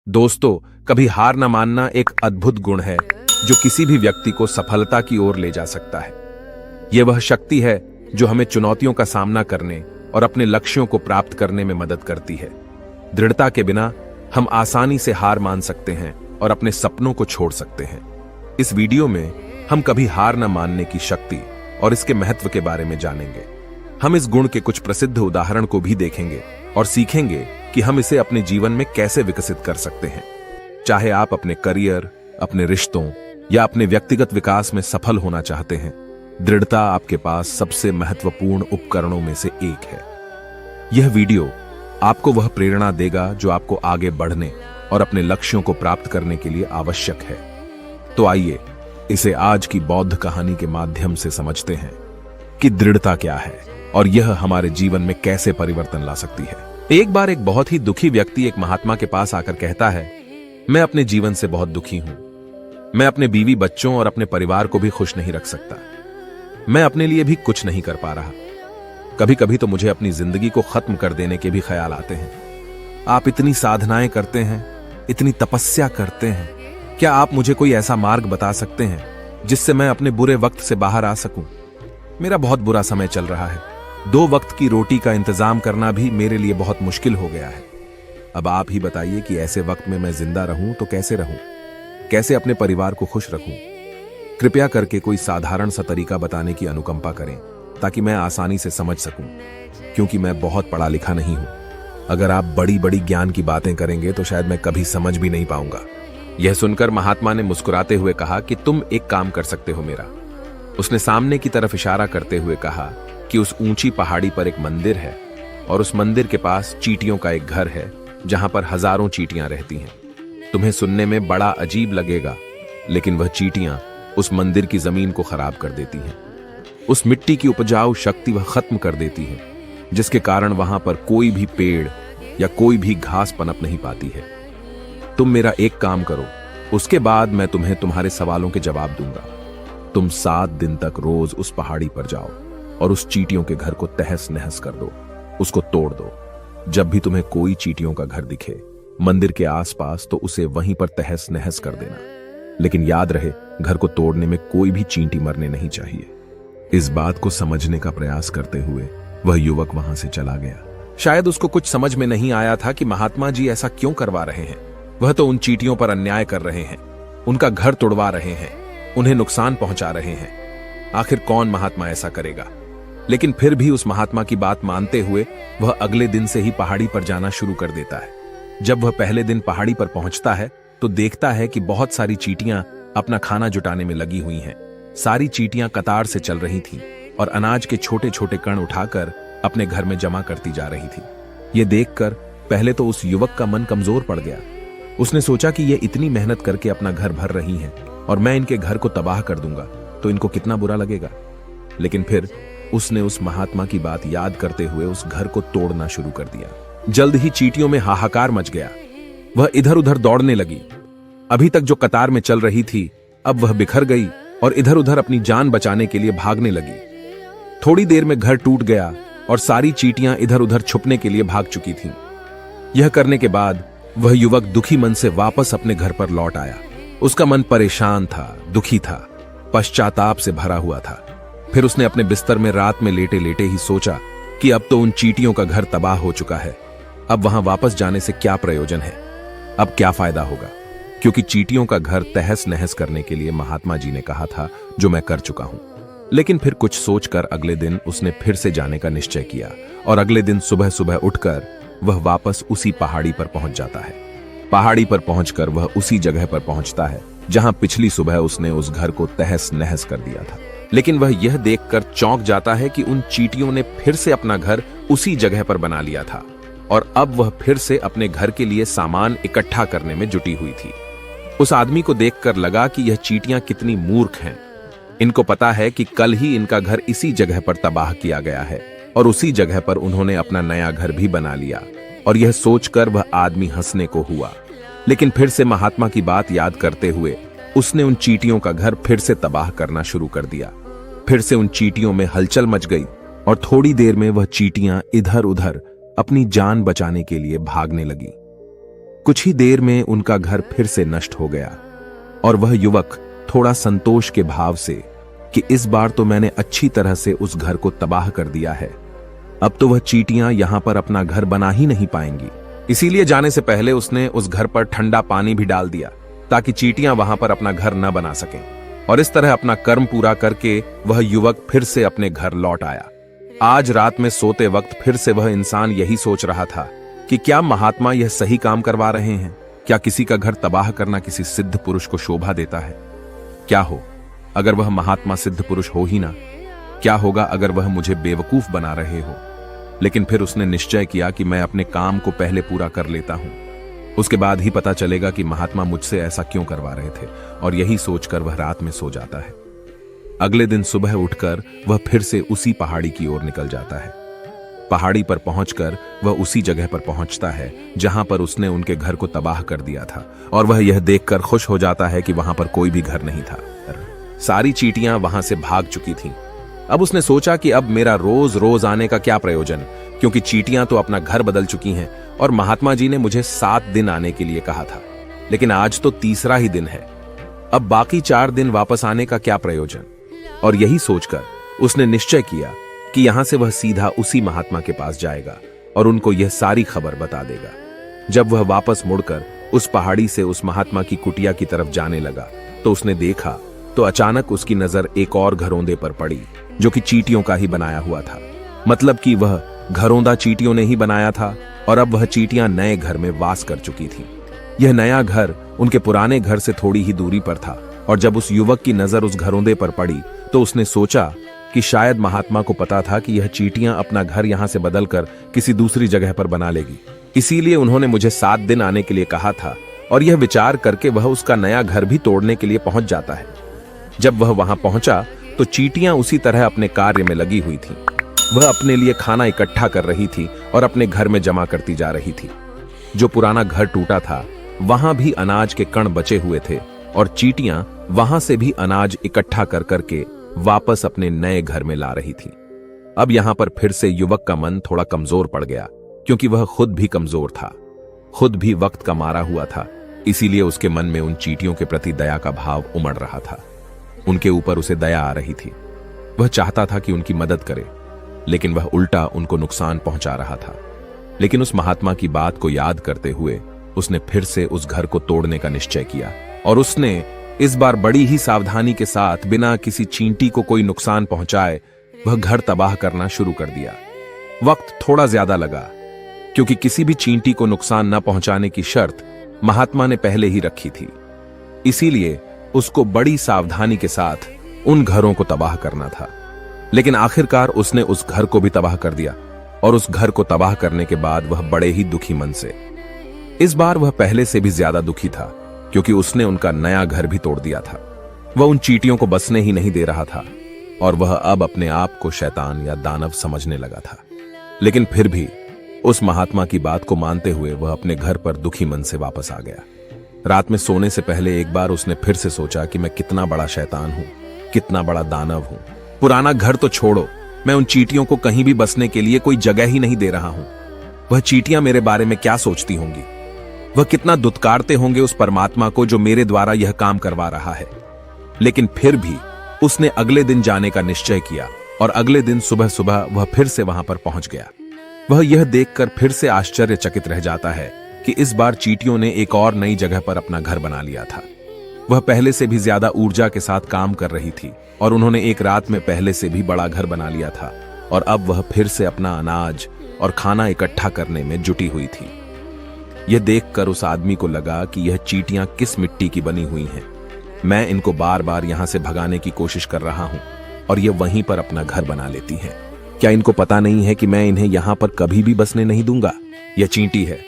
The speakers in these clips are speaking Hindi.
दोस्तों, कभी हार न मानना एक अद्भुत गुण है जो किसी भी व्यक्ति को सफलता की ओर ले जा सकता है। यह वह शक्ति है जो हमें चुनौतियों का सामना करने और अपने लक्ष्यों को प्राप्त करने में मदद करती है। दृढ़ता के बिना हम आसानी से हार मान सकते हैं और अपने सपनों को छोड़ सकते हैं। इस वीडियो में हम कभी हार न मानने की शक्ति और इसके महत्व के बारे में जानेंगे। हम इस गुण के कुछ प्रसिद्ध उदाहरण को भी देखेंगे और सीखेंगे कि हम इसे अपने जीवन में कैसे विकसित कर सकते हैं। चाहे आप अपने करियर, अपने रिश्तों या अपने व्यक्तिगत विकास में सफल होना चाहते हैं, दृढ़ता आपके पास सबसे महत्वपूर्ण उपकरणों में से एक है। यह वीडियो आपको वह प्रेरणा देगा जो आपको आगे बढ़ने और अपने लक्ष्यों को प्राप्त करने के लिए आवश्यक है। तो आइए इसे आज की बौद्ध कहानी के माध्यम से समझते हैं कि दृढ़ता क्या है और यह हमारे जीवन में कैसे परिवर्तन ला सकती है। एक बार एक बहुत ही दुखी व्यक्ति एक महात्मा के पास आकर कहता है, मैं अपने जीवन से बहुत दुखी हूं। मैं अपने बीवी बच्चों और अपने परिवार को भी खुश नहीं रख सकता। मैं अपने लिए भी कुछ नहीं कर पा रहा। कभी कभी तो मुझे अपनी जिंदगी को खत्म कर देने के भी ख्याल आते हैं। आप इतनी साधनाएं करते हैं, इतनी तपस्या करते हैं, क्या आप मुझे कोई ऐसा मार्ग बता सकते हैं जिससे मैं अपने बुरे वक्त से बाहर आ सकूं? मेरा बहुत बुरा समय चल रहा है। 2 वक्त की रोटी का इंतजाम करना भी मेरे लिए बहुत मुश्किल हो गया है। अब आप ही बताइए कि ऐसे वक्त में मैं जिंदा रहूं तो कैसे रहूं? कैसे अपने परिवार को खुश रखूं? कृपया करके कोई साधारण सा तरीका बताने की अनुकंपा करें ताकि मैं आसानी से समझ सकूं, क्योंकि मैं बहुत पढ़ा लिखा नहीं हूं। अगर आप बड़ी बड़ी ज्ञान की बातें करेंगे तो शायद मैं कभी समझ भी नहीं पाऊंगा। यह सुनकर महात्मा ने मुस्कुराते हुए कहा कि तुम एक काम कर सकते हो मेरा। उसने सामने की तरफ इशारा करते हुए कहा कि उस ऊंची पहाड़ी पर एक मंदिर है और उस मंदिर के पास चींटियों का एक घर है जहां पर हजारों चींटियां रहती हैं। तुम्हें सुनने में बड़ा अजीब लगेगा, लेकिन वह चींटियां उस मंदिर की जमीन को खराब कर देती हैं। उस मिट्टी की उपजाऊ शक्ति वह खत्म कर देती है, जिसके कारण वहां पर कोई भी पेड़ या कोई भी घास पनप नहीं पाती है। तुम मेरा एक काम करो, उसके बाद मैं तुम्हें तुम्हारे सवालों के जवाब दूंगा। तुम 7 दिन तक रोज उस पहाड़ी पर जाओ और उस चींटियों के घर को तहस नहस कर दो, उसको तोड़ दो। जब भी तुम्हें कोई चींटियों का घर दिखे मंदिर के आसपास, तो उसे वहीं पर तहस नहस कर देना। लेकिन याद रहे, घर को तोड़ने में कोई भी चींटी मरने नहीं चाहिए। इस बात को समझने का प्रयास करते हुए वह युवक वहां से चला गया। शायद उसको कुछ समझ में नहीं आया था कि महात्मा जी ऐसा क्यों करवा रहे हैं। वह तो उन चींटियों पर अन्याय कर रहे हैं, उनका घर तोड़वा रहे हैं, उन्हें नुकसान पहुंचा रहे हैं। आखिर कौन महात्मा ऐसा करेगा? लेकिन फिर भी उस महात्मा की बात मानते हुए वह अगले दिन से ही पहाड़ी पर जाना शुरू कर देता है। जब वह पहले दिन पहाड़ी पर पहुंचता है तो देखता है कि बहुत सारी चींटियां अपना खाना जुटाने में लगी हुई हैं। सारी चींटियां कतार से चल रही थीं और अनाज के छोटे छोटे कण उठाकर अपने घर में जमा करती जा रही थी। यह देखकर पहले तो उस युवक का मन कमजोर पड़ गया। उसने सोचा कि ये इतनी मेहनत करके अपना घर भर रही हैं और मैं इनके घर को तबाह कर दूंगा तो इनको कितना बुरा लगेगा। लेकिन फिर उसने उस महात्मा की बात याद करते हुए उस घर को तोड़ना शुरू कर दिया। जल्द ही चींटियों में हाहाकार मच गया। वह इधर उधर दौड़ने लगी। अभी तक जो कतार में चल रही थी, अब वह बिखर गई और इधर उधर अपनी जान बचाने के लिए भागने लगी। थोड़ी देर में घर टूट गया और सारी चींटियां इधर उधर छुपने के लिए भाग चुकी थीं। यह करने के बाद वह युवक दुखी मन से वापस अपने घर पर लौट आया। उसका मन परेशान था, दुखी था, पश्चाताप से भरा हुआ था। फिर उसने अपने बिस्तर में रात में लेटे लेटे ही सोचा कि अब तो उन चींटियों का घर तबाह हो चुका है। अब वहां वापस जाने से क्या प्रयोजन है? अब क्या फायदा होगा? क्योंकि चींटियों का घर तहस नहस करने के लिए महात्मा जी ने कहा था, जो मैं कर चुका हूं। लेकिन फिर कुछ सोचकर अगले दिन उसने फिर से जाने का निश्चय किया और अगले दिन सुबह सुबह उठकर वह वापस उसी पहाड़ी पर पहुंच जाता है। पहाड़ी पर पहुंचकर वह उसी जगह पर पहुंचता है जहां पिछली सुबह उसने उस घर को तहस नहस कर दिया था। लेकिन वह यह देखकर चौंक जाता है कि उन चींटियों ने फिर से अपना घर उसी जगह पर बना लिया था और अब वह फिर से अपने घर के लिए सामान इकट्ठा करने में जुटी हुई थी। उस आदमी को देखकर लगा कि यह चींटियां कितनी मूर्ख हैं। इनको पता है कि कल ही इनका घर इसी जगह पर तबाह किया गया है और उसी जगह पर उन्होंने अपना नया घर भी बना लिया। और यह सोचकर वह आदमी हंसने को हुआ। लेकिन फिर से महात्मा की बात याद करते हुए उसने उन चींटियों का घर फिर से तबाह करना शुरू कर दिया। फिर से उन चींटियों में हलचल मच गई और थोड़ी देर में वह चींटियां इधर उधर अपनी जान बचाने के लिए भागने लगी। कुछ ही देर में उनका घर फिर से नष्ट हो गया और वह युवक थोड़ा संतोष के भाव से कि इस बार तो मैंने अच्छी तरह से उस घर को तबाह कर दिया है, अब तो वह चींटियां यहां पर अपना घर बना ही नहीं पाएंगी। इसीलिए जाने से पहले उसने उस घर पर ठंडा पानी भी डाल दिया ताकि चींटियां वहां पर अपना घर न बना सकें। और इस तरह अपना कर्म पूरा करके वह युवक फिर से अपने घर लौट आया। आज रात में सोते वक्त फिर से वह इंसान यही सोच रहा था कि क्या महात्मा यह सही काम करवा रहे हैं? क्या किसी का घर तबाह करना किसी सिद्ध पुरुष को शोभा देता है? क्या हो अगर वह महात्मा सिद्ध पुरुष हो ही ना? क्या होगा अगर वह मुझे बेवकूफ बना रहे हो? लेकिन फिर उसने निश्चय किया कि मैं अपने काम को पहले पूरा कर लेता हूं, उसके बाद ही पता चलेगा कि महात्मा मुझसे ऐसा क्यों करवा रहे थे। और यही सोचकर वह रात में सो जाता है। अगले दिन सुबह उठकर वह फिर से उसी पहाड़ी की ओर निकल जाता है। पहाड़ी पर पहुंचकर वह उसी जगह पर पहुंचता है जहां पर उसने उनके घर को तबाह कर दिया था, और वह यह देखकर खुश हो जाता है कि वहां पर कोई भी घर नहीं था। सारी चींटियां वहां से भाग चुकी थीं। अब उसने सोचा कि अब मेरा रोज रोज आने का क्या प्रयोजन, क्योंकि चींटियां तो अपना घर बदल चुकी हैं और महात्मा जी ने मुझे 7 दिन आने के लिए कहा था, लेकिन आज तो तीसरा ही दिन है। अब बाकी 4 दिन वापस आने का क्या प्रयोजन? और यही सोचकर उसने निश्चय किया कि यहां से वह सीधा उसी महात्मा के पास जाएगा और उनको यह सारी खबर बता देगा। जब वह वापस मुड़कर उस पहाड़ी से उस महात्मा की कुटिया की तरफ जाने लगा तो उसने देखा तो अचानक उसकी नजर एक और घरौंदे पर पड़ी जो कि चींटियों का ही बनाया हुआ था। मतलब कि वह घरौंदा चींटियों ने ही बनाया था और अब वह चींटियां नए घर में वास कर चुकी थीं। यह नया घर उनके पुराने घर से थोड़ी ही दूरी पर था और जब उस युवक की नजर उस घरौंदे पर पड़ी तो उसने सोचा कि शायद महात्मा को पता था कि यह चींटियां अपना घर यहां से बदलकर किसी दूसरी जगह पर बना लेगी, इसीलिए उन्होंने मुझे 7 दिन आने के लिए कहा था। और यह विचार करके वह उसका नया घर भी तोड़ने के लिए पहुंच जाता है। जब वह वहां पहुंचा तो चींटियां उसी तरह अपने कार्य में लगी हुई थीं। वह अपने लिए खाना इकट्ठा कर रही थी और अपने घर में जमा करती जा रही थी। जो पुराना घर टूटा था वहां भी अनाज के कण बचे हुए थे और चींटियां वहां से भी अनाज इकट्ठा कर करके वापस अपने नए घर में ला रही थी। अब यहां पर फिर से युवक का मन थोड़ा कमजोर पड़ गया, क्योंकि वह खुद भी कमजोर था, खुद भी वक्त का मारा हुआ था। इसीलिए उसके मन में उन चींटियों के प्रति दया का भाव उमड़ रहा था। उनके ऊपर उसे दया आ रही थी। वह चाहता था कि उनकी मदद करे, लेकिन वह उल्टा उनको नुकसान पहुंचा रहा था। लेकिन उस महात्मा की बात को याद करते हुए उसने फिर से उस घर को तोड़ने का निश्चय किया और उसने इस बार बड़ी ही सावधानी के साथ बिना किसी चींटी को कोई नुकसान पहुंचाए वह घर तबाह करना शुरू कर दिया। वक्त थोड़ा ज्यादा लगा, क्योंकि किसी भी चींटी को नुकसान न पहुंचाने की शर्त महात्मा ने पहले ही रखी थी। इसीलिए उसको बड़ी सावधानी के साथ उन घरों को तबाह करना था। लेकिन आखिरकार उसने उस घर को भी तबाह कर दिया और उस घर को तबाह करने के बाद वह बड़े ही दुखी मन से, इस बार वह पहले से भी ज्यादा दुखी था, क्योंकि उसने उनका नया घर भी तोड़ दिया था। वह उन चींटियों को बसने ही नहीं दे रहा था और वह अब अपने आप को शैतान या दानव समझने लगा था। लेकिन फिर भी उस महात्मा की बात को मानते हुए वह अपने घर पर दुखी मन से वापस आ गया। रात में सोने से पहले एक बार उसने फिर से सोचा कि मैं कितना बड़ा शैतान हूं, कितना बड़ा दानव हूं। पुराना घर तो छोड़ो, मैं उन चींटियों को कहीं भी बसने के लिए कोई जगह ही नहीं दे रहा हूं। वह चींटियां मेरे बारे में क्या सोचती होंगी? वह कितना दुत्कारते होंगे उस परमात्मा को जो मेरे द्वारा यह काम करवा रहा है। लेकिन फिर भी उसने अगले दिन जाने का निश्चय किया और अगले दिन सुबह सुबह वह फिर से वहां पर पहुंच गया। वह यह देखकर फिर से आश्चर्यचकित रह जाता है कि इस बार चींटियों ने एक और नई जगह पर अपना घर बना लिया था। वह पहले से भी ज्यादा ऊर्जा के साथ काम कर रही थी और उन्होंने एक रात में पहले से भी बड़ा घर बना लिया था और अब वह फिर से अपना अनाज और खाना इकट्ठा करने में जुटी हुई थी। यह देखकर उस आदमी को लगा कि यह चींटियां किस मिट्टी की बनी हुई हैं। मैं इनको बार बार यहां से भगाने की कोशिश कर रहा हूं और ये वहीं पर अपना घर बना लेती हैं। क्या इनको पता नहीं है कि मैं इन्हें यहां पर कभी भी बसने नहीं दूंगा? यह चींटी है,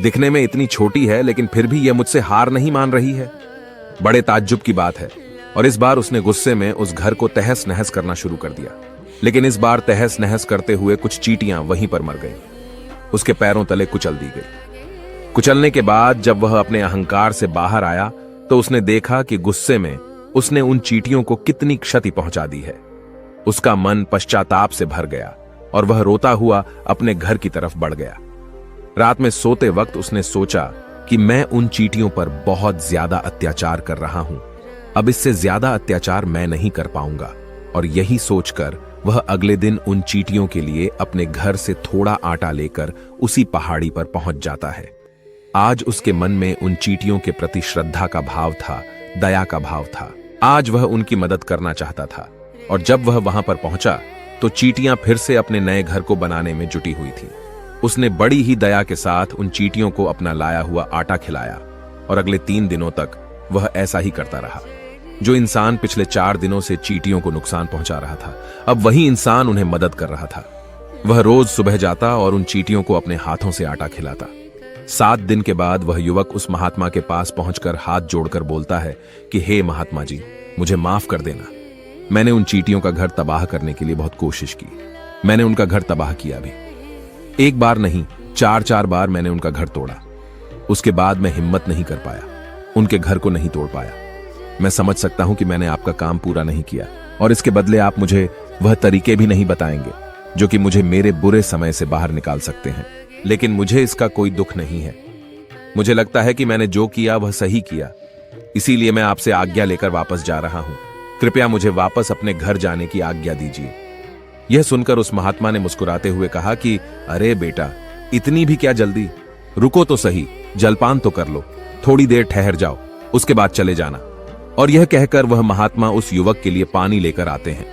दिखने में इतनी छोटी है, लेकिन फिर भी यह मुझसे हार नहीं मान रही है। बड़े ताज्जुब की बात है। और इस बार उसने गुस्से में उस घर को तहस नहस करना शुरू कर दिया। लेकिन इस बार तहस नहस करते हुए कुछ चींटियां वहीं पर मर गईं। उसके पैरों तले कुचल दी गई। कुचलने के बाद जब वह अपने अहंकार से बाहर आया तो उसने देखा कि गुस्से में उसने उन चींटियों को कितनी क्षति पहुंचा दी है। उसका मन पश्चाताप से भर गया और वह रोता हुआ अपने घर की तरफ बढ़ गया। रात में सोते वक्त उसने सोचा कि मैं उन चींटियों पर बहुत ज्यादा अत्याचार कर रहा हूं। अब इससे ज्यादा अत्याचार मैं नहीं कर पाऊंगा। और यही सोचकर वह अगले दिन उन चींटियों के लिए अपने घर से थोड़ा आटा लेकर उसी पहाड़ी पर पहुंच जाता है। आज उसके मन में उन चींटियों के प्रति श्रद्धा का भाव था, दया का भाव था। आज वह उनकी मदद करना चाहता था। और जब वह वहां पर पहुंचा तो चींटियां फिर से अपने नए घर को बनाने में जुटी हुई थी। उसने बड़ी ही दया के साथ उन चींटियों को अपना लाया हुआ आटा खिलाया और अगले 3 दिनों तक वह ऐसा ही करता रहा। जो इंसान पिछले 4 दिनों से चींटियों को नुकसान पहुंचा रहा था, अब वही इंसान उन्हें मदद कर रहा था। वह रोज सुबह जाता और उन चींटियों को अपने हाथों से आटा खिलाता। 7 दिन के बाद वह युवक उस महात्मा के पास पहुंचकर हाथ जोड़कर बोलता है कि हे महात्मा जी, मुझे माफ कर देना। मैंने उन चींटियों का घर तबाह करने के लिए बहुत कोशिश की। मैंने उनका घर तबाह किया भी। 1 बार नहीं, 4 बार मैंने उनका घर तोड़ा। उसके बाद मैं हिम्मत नहीं कर पाया, उनके घर को नहीं तोड़ पाया। मैं समझ सकता हूं कि मैंने आपका काम पूरा नहीं किया और इसके बदले आप मुझे वह तरीके भी नहीं बताएंगे जो कि मुझे मेरे बुरे समय से बाहर निकाल सकते हैं। लेकिन मुझे इसका कोई दुख नहीं है। मुझे लगता है कि मैंने जो किया वह सही किया, इसीलिए मैं आपसे आज्ञा लेकर वापस जा रहा हूं। कृपया मुझे वापस अपने घर जाने की आज्ञा दीजिए। यह सुनकर उस महात्मा ने मुस्कुराते हुए कहा कि अरे बेटा, इतनी भी क्या जल्दी, रुको तो सही, जलपान तो कर लो, थोड़ी देर ठहर जाओ, उसके बाद चले जाना। और यह कहकर वह महात्मा उस युवक के लिए पानी लेकर आते हैं।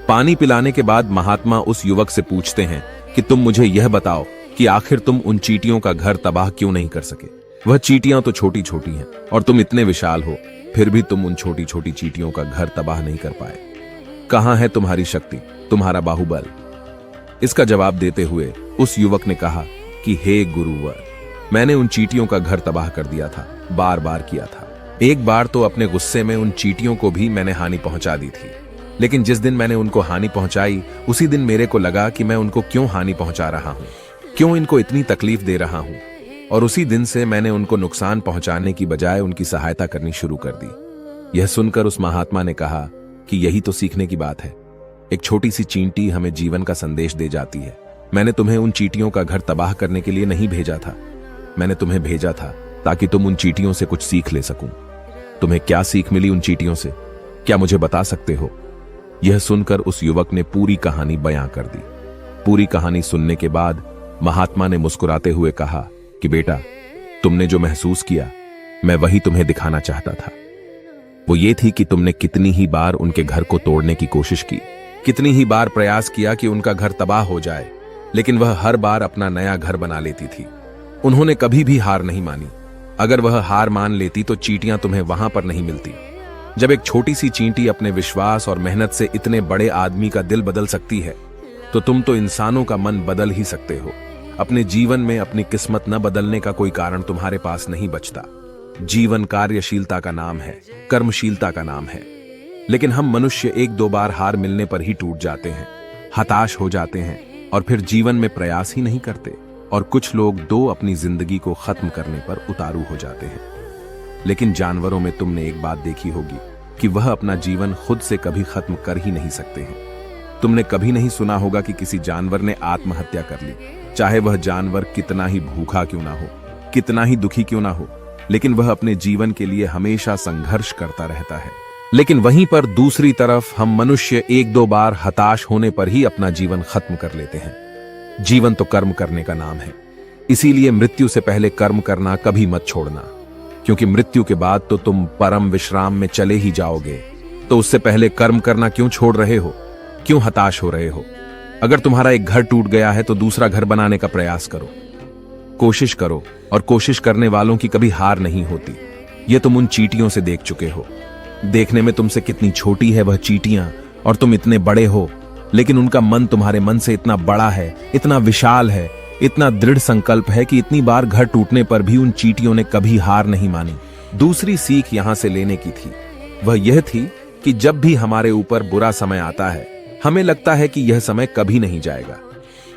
पानी पिलाने के बाद महात्मा उस युवक से पूछते हैं कि तुम मुझे यह बताओ कि आखिर तुम उन चींटियों का घर तबाह क्यों नहीं कर सके। वह चींटियां तो छोटी छोटी हैं और तुम इतने विशाल हो, फिर भी तुम उन छोटी छोटी चींटियों का घर तबाह नहीं कर पाए। कहां है तुम्हारी शक्ति, तुम्हारा बाहुबल? इसका जवाब देते हुए उस युवक ने कहा कि हे गुरुवर, मैंने उन चींटियों का घर तबाह कर दिया था, बार बार किया था। एक बार तो अपने गुस्से में उन चींटियों को भी मैंने हानि पहुंचा दी थी। लेकिन जिस दिन मैंने उनको हानि पहुंचाई, उसी दिन मेरे को लगा कि मैं उनको क्यों हानि पहुंचा रहा हूं, क्यों इनको इतनी तकलीफ दे रहा हूं। और उसी दिन से मैंने उनको नुकसान पहुंचाने की बजाय उनकी सहायता करनी शुरू कर दी। यह सुनकर उस महात्मा ने कहा कि यही तो सीखने की बात है। एक छोटी सी चींटी हमें जीवन का संदेश दे जाती है। मैंने तुम्हें उन चींटियों का घर तबाह करने के लिए नहीं भेजा था, मैंने तुम्हें भेजा था ताकि तुम उन चींटियों से कुछ सीख ले सकूं। तुम्हें क्या सीख मिली उन चींटियों से, क्या मुझे बता सकते हो? यह सुनकर उस युवक ने पूरी कहानी बयां कर दी। पूरी कहानी सुनने के बाद महात्मा ने मुस्कुराते हुए कहा कि बेटा, तुमने जो महसूस किया मैं वही तुम्हें दिखाना चाहता था। वो ये थी कि तुमने कितनी ही बार उनके घर को तोड़ने की कोशिश की, कितनी ही बार प्रयास किया कि उनका घर तबाह हो जाए, लेकिन वह हर बार अपना नया घर बना लेती थी। उन्होंने कभी भी हार नहीं मानी। अगर वह हार मान लेती तो चींटियां तुम्हें वहां पर नहीं मिलती। जब एक छोटी सी चींटी अपने विश्वास और मेहनत से इतने बड़े आदमी का दिल बदल सकती है, तो तुम तो इंसानों का मन बदल ही सकते हो। अपने जीवन में अपनी किस्मत न बदलने का कोई कारण तुम्हारे पास नहीं बचता। जीवन कार्यशीलता का नाम है, कर्मशीलता का नाम है। लेकिन हम मनुष्य 1-2 बार हार मिलने पर ही टूट जाते हैं, हताश हो जाते हैं और फिर जीवन में प्रयास ही नहीं करते। और कुछ लोग अपनी जिंदगी को खत्म करने पर उतारू हो जाते हैं। लेकिन जानवरों में तुमने एक बात देखी होगी कि वह अपना जीवन खुद से कभी खत्म कर ही नहीं सकते हैं। तुमने कभी नहीं सुना होगा कि किसी जानवर ने आत्महत्या कर ली, चाहे वह जानवर कितना ही भूखा क्यों ना हो, कितना ही दुखी क्यों ना हो, लेकिन वह अपने जीवन के लिए हमेशा संघर्ष करता रहता है। लेकिन वहीं पर दूसरी तरफ हम मनुष्य 1-2 बार हताश होने पर ही अपना जीवन खत्म कर लेते हैं। जीवन तो कर्म करने का नाम है, इसीलिए मृत्यु से पहले कर्म करना कभी मत छोड़ना, क्योंकि मृत्यु के बाद तो तुम परम विश्राम में चले ही जाओगे। तो उससे पहले कर्म करना क्यों छोड़ रहे हो, क्यों हताश हो रहे हो? अगर तुम्हारा एक घर टूट गया है तो दूसरा घर बनाने का प्रयास करो, कोशिश करो, और कोशिश करने वालों की कभी हार नहीं होती। ये तुम उन चींटियों से देख चुके हो। देखने में तुमसे कितनी छोटी है वह चींटियां और तुम इतने बड़े हो, लेकिन उनका मन तुम्हारे मन से इतना बड़ा है, इतना विशाल है, इतना दृढ़ संकल्प है कि इतनी बार घर टूटने पर भी उन चींटियों ने कभी हार नहीं मानी। दूसरी सीख यहां से लेने की थी, वह यह थी कि जब भी हमारे ऊपर बुरा समय आता है, हमें लगता है कि यह समय कभी नहीं जाएगा,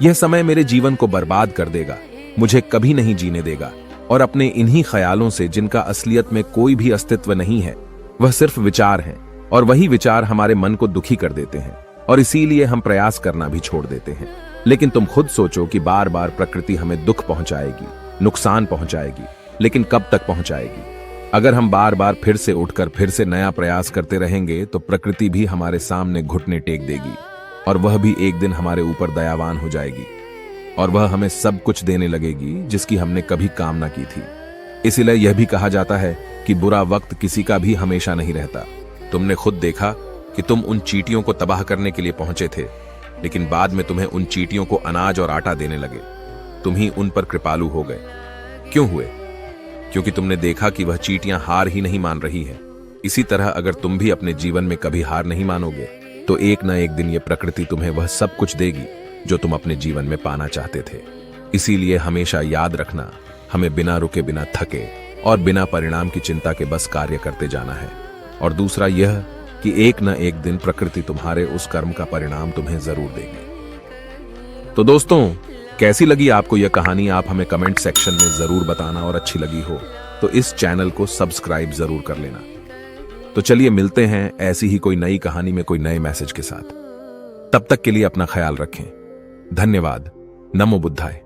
यह समय मेरे जीवन को बर्बाद कर देगा, मुझे कभी नहीं जीने देगा। और अपने इन्हीं ख्यालों से, जिनका असलियत में कोई भी अस्तित्व नहीं है, वह सिर्फ विचार हैं, और वही विचार हमारे मन को दुखी कर देते हैं और इसीलिए हम प्रयास करना भी छोड़ देते हैं। लेकिन तुम खुद सोचो कि बार बार प्रकृति हमें दुख पहुंचाएगी, नुकसान पहुंचाएगी, लेकिन कब तक पहुंचाएगी? अगर हम बार बार फिर से उठकर फिर से नया प्रयास करते रहेंगे तो प्रकृति भी हमारे सामने घुटने टेक देगी और वह भी एक दिन हमारे ऊपर दयावान हो जाएगी और वह हमें सब कुछ देने लगेगी जिसकी हमने कभी कामना की थी। इसीलिए यह भी कहा जाता है कि बुरा वक्त किसी का भी हमेशा नहीं रहता। तुमने खुद देखा कि तुम उन चींटियों को तबाह करने के लिए पहुंचे थे, लेकिन बाद में तुम्हें उन चींटियों को अनाज और आटा देने लगे। तुम ही उन पर कृपालु हो गए। क्यों हुए? क्योंकि तुमने देखा कि वह चींटियां हार ही नहीं मान रही हैं। इसी तरह अगर तुम भी अपने जीवन में कभी हार नहीं मानोगे तो एक न एक दिन ये प्रकृति तुम्हें वह सब कुछ देगी जो तुम अपने जीवन में पाना चाहते थे। इसीलिए हमेशा याद रखना, हमें बिना रुके, बिना थके और बिना परिणाम की चिंता के बस कार्य करते जाना है। और दूसरा यह कि एक न एक दिन प्रकृति तुम्हारे उस कर्म का परिणाम तुम्हें जरूर देगी। तो दोस्तों, कैसी लगी आपको यह कहानी? आप हमें कमेंट सेक्शन में जरूर बताना और अच्छी लगी हो तो इस चैनल को सब्सक्राइब जरूर कर लेना। तो चलिए मिलते हैं ऐसी ही कोई नई कहानी में कोई नए मैसेज के साथ। तब तक के लिए अपना ख्याल रखें। धन्यवाद। नमो बुद्धाय।